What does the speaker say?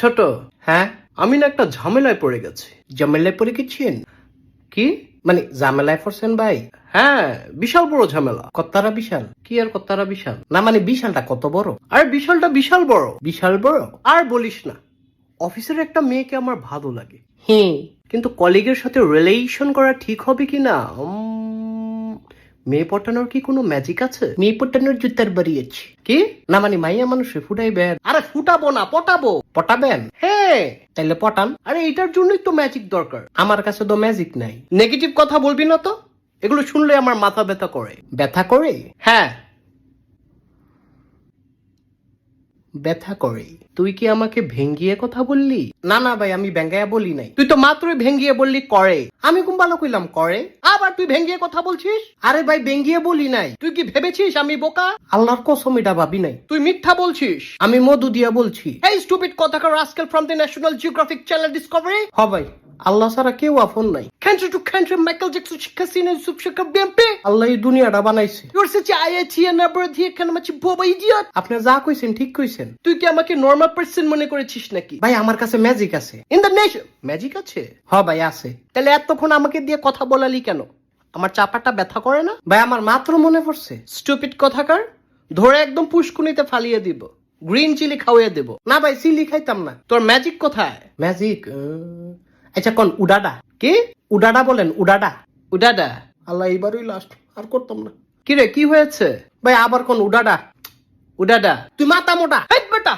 ছোট, হ্যাঁ আমি না একটা ঝামেলায় পড়ে গেছি। ঝামেলায় পড়ে গেছেন? কি মানে ঝামেলায় পড়ছেন ভাই? হ্যাঁ, বিশাল বড় ঝামেলা। কত্তারা বিশাল? কি আর কত্তারা বিশাল? না মানে বিশালটা কত বড়? আরে বিশালটা বিশাল বড়। বিশাল বড়? আর বলিস না, অফিসের একটা মেয়েকে আমার ভালো লাগে। হ্যাঁ, কিন্তু কলিগের সাথে রিলেশন করা ঠিক হবে কিনা? মেয়ে পটানোর কি কোনো ম্যাজিক আছে? মেয়ে পটানোর জুতার বাড়িয়েছি। কি না মানে মাইয়া মানুষে ফুটাইবেন? আরে ফুটাবো না, পটাবো। পটাবেন? হ্যাঁ। তাইলে পটান। আরে এটার জন্যই তো ম্যাজিক দরকার। আমার কাছে তো ম্যাজিক নাই। নেগেটিভ কথা বলবি না তো, এগুলো শুনলে আমার মাথা ব্যথা করে। ব্যথা করে? হ্যাঁ, ব্যথা করে। তুই কি আমাকে ভেঙ্গিয়ে কথা বললি? না না ভাই, আমি ভেঙ্গাইয়া বলি নাই। তুই তো মাত্রই ভেঙ্গিয়ে বললি করে। আমি কোন ভালো কইলাম করে? আবার তুই ভেঙ্গিয়ে কথা বলছিস? আরে ভাই ভেঙ্গিয়ে বলি নাই। তুই কি ভেবেছিস আমি বোকা? আল্লাহর কসম এটা ভাবি নাই। তুই মিথ্যা বলছিস। আমি মধু দিয়া বলছি। এই স্টুপিড কথাকার rascal from the National Geographic channel Discovery. হ ভাই, আল্লাহ ছাড়া কেউ আপন নাই। Country to country Michael Jackson শিক্ষা সিনে ইউসুফ শেখর বিএমপি। আল্লাহ এই দুনিয়াটা বানাইছে। ইউর সাচ আইআইটি নাম্বার দিয়ে কেন মাছি বোবা ইডিয়ট। আপনি যা কইছেন ঠিক কইছেন। তুই কি আমাকে নরমাল পারসন মনে করেছিস নাকি? ভাই আমার কাছে ম্যাজিক আছে। ইন দ্য নেশন ম্যাজিক আছে? হ ভাই আছে। তাহলে এতক্ষণ আমাকে দিয়ে কথা বলালি কেন? আমার চাপাটা ব্যথা করে না? ভাই আমার মাত্র মনে পড়ছে। স্টুপিড কথাকার, ধরে একদম পুষ্কুনিতে ফালিয়ে দিব। গ্রিন চিলি খাওয়াইয়ে দেব। না ভাই চিলি খাইতাম না। তোর ম্যাজিক কোথায়? ম্যাজিক আচ্ছা কোন উডাডা? কি উডাডা বলেন? উডাডা? উডাডা? আল্লাহ এইবারই লাস্ট, আর করতাম না। কি রে কি হয়েছে? ভাই আবার কোন উডাডা? উডাডা? তুই মাথা মোটা। হেট বেটা।